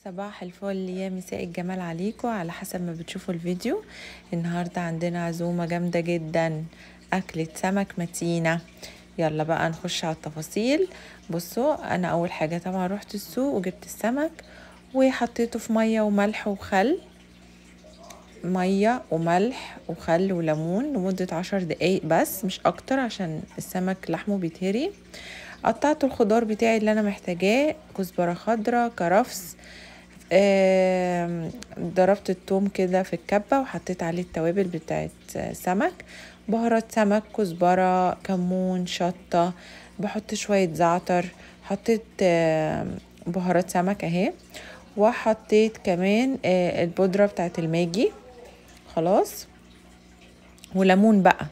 صباح الفل يا مساء الجمال عليكم على حسب ما بتشوفوا الفيديو. النهاردة عندنا عزومة جامدة جدا، أكلة سمك متينة. يلا بقى نخش على التفاصيل. بصوا، أنا أول حاجة طبعا رحت السوق وجبت السمك وحطيته في مية وملح وخل، مية وملح وخل وليمون لمدة 10 دقايق بس مش أكتر عشان السمك لحمه بيتهري. قطعت الخضار بتاعي اللي أنا محتاجاه، كزبرة خضراء، كرفس، ضربت الثوم كده في الكبة وحطيت عليه التوابل بتاعت سمك، بهارات سمك، كزبرة، كمون، شطة، بحط شوية زعتر، حطيت بهارات سمك اهي، وحطيت كمان البودرة بتاعت الماجي. خلاص، وليمون بقى،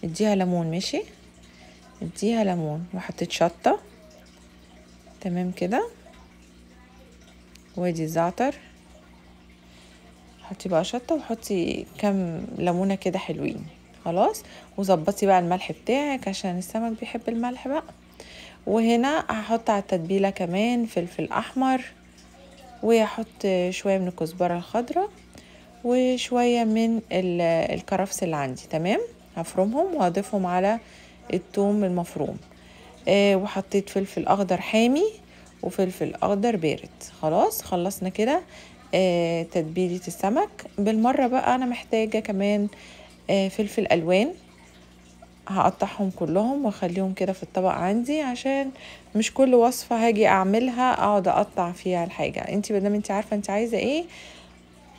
اديها ليمون، ماشي، اديها ليمون، وحطيت شطة. تمام كده، وادي الزعتر، حطي بقى شطة وحطي كام ليمونة كده حلوين. خلاص، وظبطي بقى الملح بتاعك عشان السمك بيحب الملح بقى. وهنا هحط على التتبيلة كمان فلفل احمر، وهحط شوية من الكزبرة الخضراء وشوية من الكرفس اللي عندي. تمام، هفرمهم وهضيفهم على الثوم المفروم. وحطيت فلفل اخضر حامي وفلفل اخضر بارد. خلاص، خلصنا كده تتبيلة السمك. بالمرة بقى انا محتاجة كمان فلفل الوان، هقطعهم كلهم واخليهم كده في الطبق عندي، عشان مش كل وصفة هاجي اعملها اقعد اقطع فيها الحاجة. انتي مادام انتي عارفة انتي عايزة ايه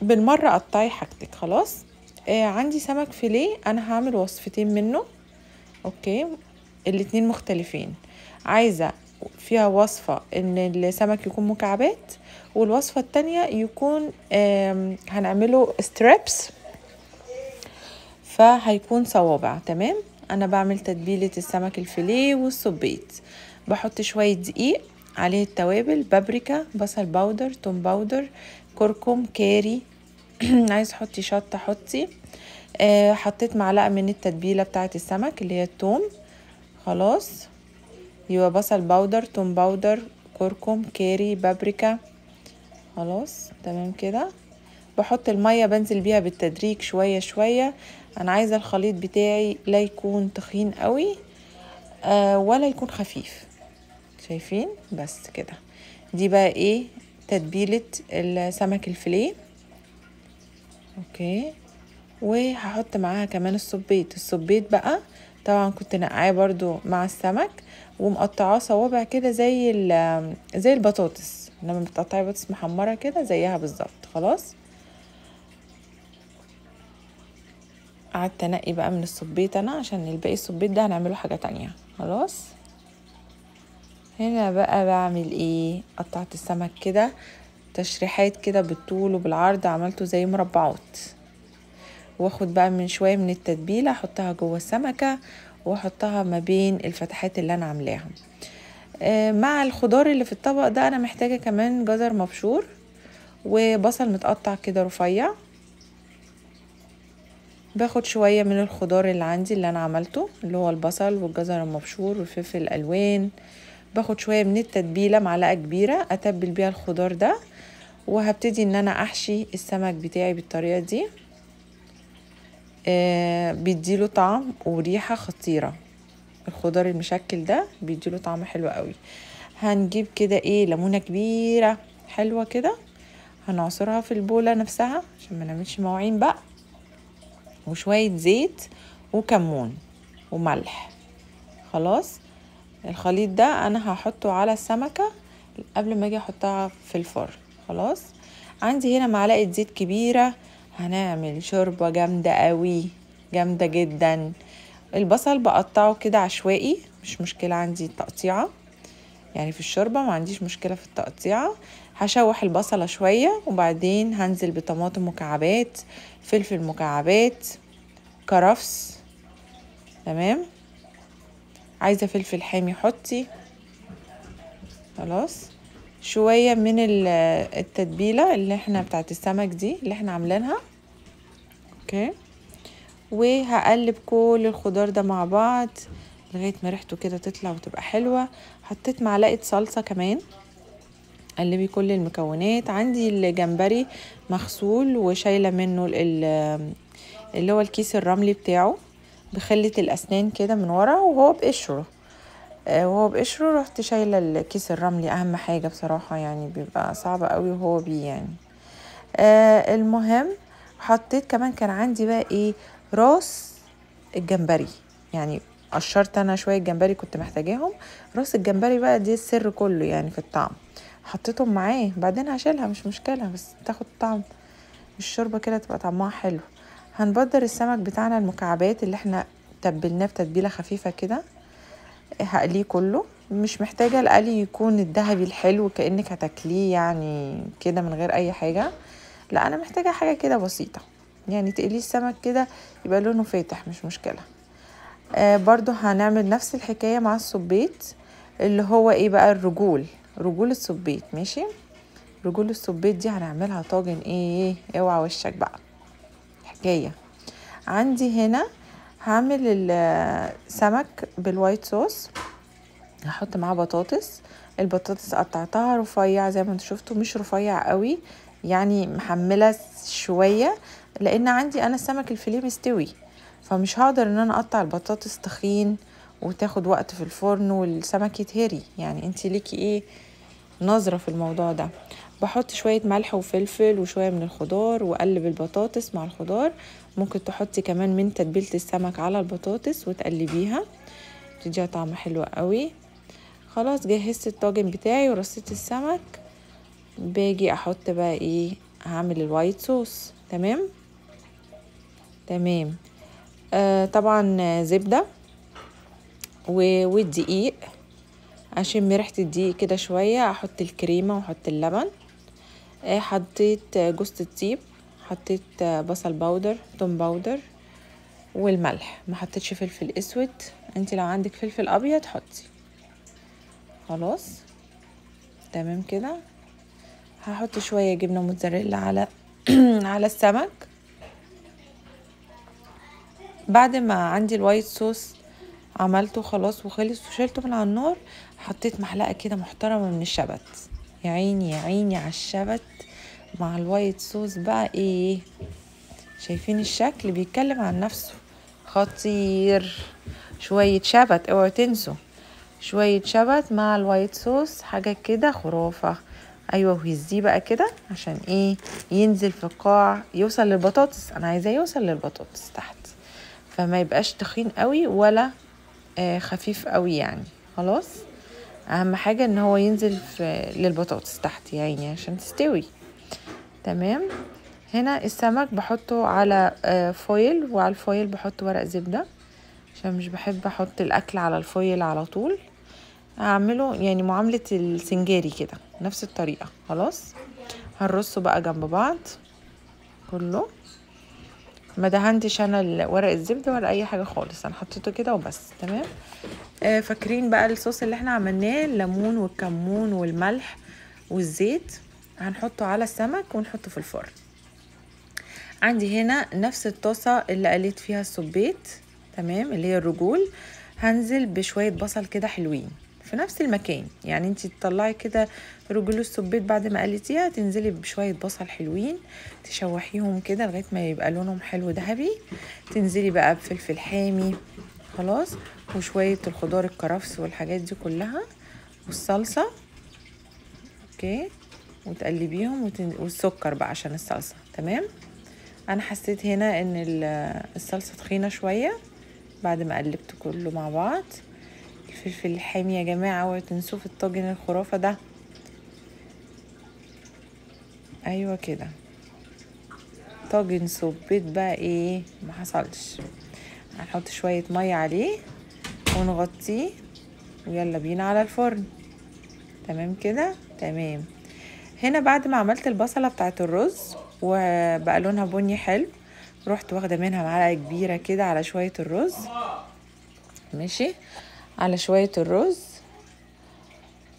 بالمرة قطعي حاجتك. خلاص، عندي سمك فيليه، انا هعمل وصفتين منه. اوكي، الاتنين مختلفين. عايزة فيها وصفة ان السمك يكون مكعبات، والوصفة التانية يكون هنعمله ستريبس، فهيكون صوابع. تمام، انا بعمل تتبيلة السمك الفيليه والصبيط. بحط شوية دقيق، عليه التوابل، بابريكا، بصل باودر، توم باودر، كركم، كاري عايز حطي شطة حطي. حطيت معلقة من التتبيلة بتاعة السمك اللي هي التوم. خلاص، يبقى بصل باودر، توم باودر، كركم، كاري، بابريكا. خلاص تمام كده. بحط المية بنزل بيها بالتدريج شوية شوية. انا عايزة الخليط بتاعي لا يكون تخين قوي ولا يكون خفيف. شايفين؟ بس كده. دي بقى ايه تتبيلة السمك الفيليه. اوكي، وهحط معاها كمان الصبيط بقى طبعا كنت نقعاه برضو مع السمك ومقطعاه صوابع كده زي البطاطس، لما بتقطعي بطاطس محمرة كده زيها بالظبط. خلاص، قعدت انقي بقى من الصبيط انا عشان الباقي الصبيط ده هنعمله حاجة تانية. خلاص، هنا بقى بعمل ايه، قطعت السمك كده تشريحات كده بالطول وبالعرض، عملته زي مربعات، واخد بقى من شوية من التتبيلة احطها جوه السمكة واحطها ما بين الفتحات اللي انا عاملاها. مع الخضار اللي في الطبق ده انا محتاجة كمان جزر مبشور وبصل متقطع كده رفيع. باخد شوية من الخضار اللي عندي اللي انا عملته اللي هو البصل والجزر المبشور والفلفل الالوان. باخد شوية من التتبيلة، معلقة كبيرة اتبل بيها الخضار ده، وهبتدي ان انا احشي السمك بتاعي بالطريقة دي. بيديله طعم وريحة خطيرة، الخضار المشكل ده بيديله طعم حلو قوي. هنجيب كده ايه ليمونة كبيرة حلوة كده، هنعصرها في البولة نفسها عشان ما نعملش مواعين بقى، وشوية زيت وكمون وملح. خلاص، الخليط ده انا هحطه على السمكة قبل ما اجي احطها في الفرن. خلاص، عندي هنا معلقة زيت كبيرة، هنعمل شوربة جامدة قوي، جامدة جدا. البصل بقطعه كده عشوائي، مش مشكلة عندي التقطيعة، يعني في الشوربة ما عنديش مشكلة في التقطيعة. هشوح البصلة شوية وبعدين هنزل بطماطم مكعبات، فلفل مكعبات، كرفس. تمام، عايزة فلفل حامي حطي. خلاص، شوية من التتبيلة اللي احنا بتاعت السمك دي اللي احنا عاملينها. اوكي، وهقلب كل الخضار ده مع بعض لغاية ما ريحته كده تطلع وتبقى حلوة. حطيت معلقة صلصة كمان قلبي كل المكونات. عندي الجمبري مغسول وشايله منه اللي هو الكيس الرملي بتاعه بخلة الأسنان كده من ورا وهو بقشره. رحت شايله الكيس الرملي، اهم حاجه بصراحه، يعني بيبقى صعب قوي وهو يعني المهم حطيت كمان، كان عندي بقى ايه، راس الجمبري، يعني قشرت انا شويه جمبري كنت محتاجاهم. راس الجمبري بقى دي السر كله يعني في الطعم، حطيتهم معاه. بعدين هشيلها مش مشكله، بس تاخد طعم الشوربه كده، تبقى طعمها حلو. هنبدر السمك بتاعنا المكعبات اللي احنا تبلناه بتتبيله خفيفه كده، هقليه كله. مش محتاجه القلي يكون الذهبي الحلو كانك هتاكليه يعني كده من غير اي حاجه، لا انا محتاجه حاجه كده بسيطه، يعني تقليه السمك كده يبقى لونه فاتح مش مشكله. برضو هنعمل نفس الحكايه مع السبيط، اللي هو ايه بقى، رجول السبيط. ماشي، رجول السبيط دي هنعملها طاجن ايه، اوعى وشك بقى حكايه. عندي هنا هعمل السمك بالوايت صوص، هحط معاه بطاطس. البطاطس قطعتها رفيع زي ما انتوا شفتوا، مش رفيع قوي يعني، محمله شويه، لان عندي انا السمك الفيليه مستوي، فمش هقدر ان انا اقطع البطاطس تخين وتاخد وقت في الفرن والسمك يتهري. يعني انتي ليكي ايه نظرة في الموضوع ده. بحط شوية ملح وفلفل وشوية من الخضار واقلب البطاطس مع الخضار. ممكن تحطي كمان من تتبيلة السمك على البطاطس وتقلبيها، تديها طعم حلو قوي. خلاص جهزت الطاجن بتاعي ورصيت السمك، باجي احط بقى ايه، هعمل الوايت صوص. تمام. طبعا زبدة والدقيق، اشم ريحة الدقيق كده شوية، احط الكريمة واحط اللبن. حطيت جوز الطيب، حطيت بصل باودر، توم باودر، والملح. ما حطيتش فلفل اسود، انت لو عندك فلفل ابيض حطي. خلاص تمام كده. هحط شوية جبنة موتزاريلا على على السمك. بعد ما عندي الوايت صوص عملته خلاص وخلص وشلته من على النار، حطيت معلقة كده محترمة من الشبت. يا عيني يا عيني على الشبت مع الوايت صوص بقى ايه، شايفين الشكل بيتكلم عن نفسه، خطير. شوية شبت اوعوا تنسوا، شوية شبت مع الوايت صوص، حاجة كده خرافة. ايوه وهزيه بقى كده عشان ايه، ينزل في القاع، يوصل للبطاطس، انا عايزاه يوصل للبطاطس تحت، فما يبقاش تخين قوي ولا خفيف قوي يعني. خلاص اهم حاجة ان هو ينزل للبطاطس تحت يا عيني عشان تستوي. تمام. هنا السمك بحطه على فويل، وعلى الفويل بحط ورق زبدة عشان مش بحب احط الاكل على الفويل على طول. هعمله يعني معاملة السنجاري كده، نفس الطريقة. خلاص هنرصه بقى جنب بعض كله. ما دهنتش انا ورق الزبدة ولا اي حاجة خالص، انا حطيته كده وبس. تمام. فاكرين بقى الصوص اللي احنا عملناه، الليمون والكمون والملح والزيت، هنحطه على السمك ونحطه في الفرن. عندي هنا نفس الطاسة اللي قليت فيها السبيت، تمام، اللي هي الرجول. هنزل بشوية بصل كده حلوين في نفس المكان، يعني انتي تطلعي كده رجول السبيت بعد ما قليتيها، تنزلي بشوية بصل حلوين تشوحيهم كده لغاية ما يبقى لونهم حلو ذهبي. تنزلي بقى بفلفل حامي، خلاص، وشوية الخضار الكرفس والحاجات دي كلها والصلصة. اوكي، وتقلبيهم والسكر بقى عشان الصلصة. تمام. انا حسيت هنا ان الصلصة تخينة شوية بعد ما قلبت كله مع بعض. الفلفل الحامي يا جماعة اوعوا تنسوه في الطاجن الخرافة ده. ايوه كده، طاجن سبيت بقى ايه ما حصلش. هنحط شوية مية عليه ونغطيه ويلا بينا على الفرن. تمام كده. تمام. هنا بعد ما عملت البصلة بتاعت الرز وبقى لونها بني حلو، رحت واخدة منها معلقة كبيرة كده على شوية الرز. ماشي، على شوية الرز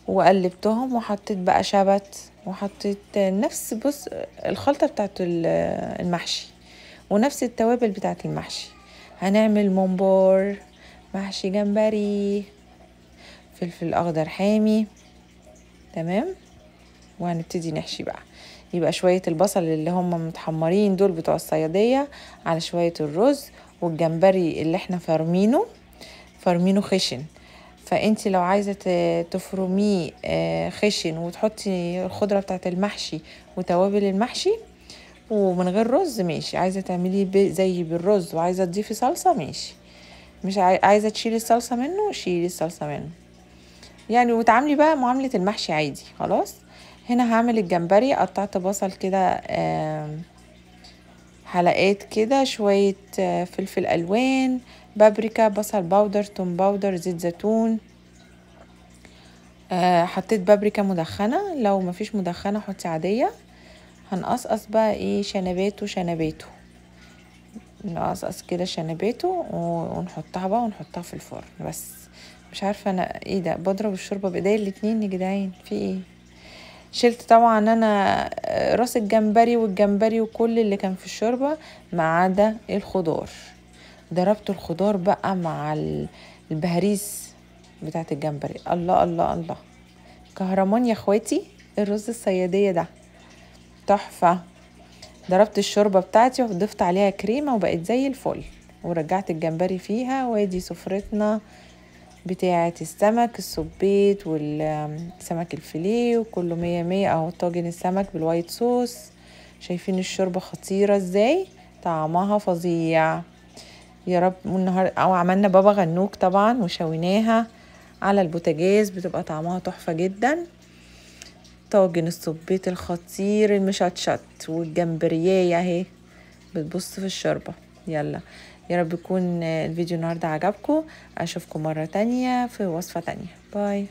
وقلبتهم، وحطيت بقى شبت، وحطيت نفس بص الخلطة بتاعت المحشي ونفس التوابل بتاعت المحشي. هنعمل ممبار، محشي جمبري، فلفل اخضر حامي. تمام. وهنبتدي نحشي بقى. يبقى شوية البصل اللي هم متحمرين دول بتوع الصيادية على شوية الرز والجمبري اللي احنا فرمينه خشن. فانتي لو عايزة تفرميه خشن وتحطي الخضرة بتاعت المحشي وتوابل المحشي ومن غير رز ماشي. عايزة تعمليه زي بالرز وعايزة تضيفي صلصة ماشي. مش عايزة تشيلي الصلصة منه شيلي الصلصة منه يعني، وتعاملي بقى معاملة المحشي عادي. خلاص هنا هعمل الجمبري. قطعت بصل كده حلقات كده، شوية فلفل ألوان، بابريكا، بصل باودر، توم باودر، زيت زيتون. حطيت بابريكا مدخنة، لو مفيش مدخنة حطي عادية. هنقصقص بقى ايه شنباته نقصقص كده شنباته ونحطها بقى ونحطها في الفرن. بس مش عارفة انا ايه ده، بضرب الشوربة بايديا الاتنين يا جدعان، في ايه؟ شلت طبعا انا راس الجمبري وكل اللي كان في الشوربة ما عدا الخضار. ضربت الخضار بقى مع البهاريز بتاعت الجمبري. الله الله الله، كهرمان يا اخواتي. الرز الصيادية ده تحفة. ضربت الشوربة بتاعتي وضفت عليها كريمة وبقت زي الفل، ورجعت الجمبري فيها. وادي سفرتنا بتاعة السمك السبيت والسمك الفيليه وكله 100 100 اهو. طاجن السمك بالوايت صوص، شايفين الشوربة خطيرة ازاي، طعمها فظيع يا رب. والنهار او عملنا بابا غنوج طبعا وشويناها على البوتاجاز، بتبقى طعمها تحفة جدا. طاجن السبيت الخطير المشطشط والجمبرية اهي بتبص في الشوربة. يلا يا رب يكون الفيديو النهاردة عجبكم. اشوفكم مرة تانية في وصفة تانية. باي.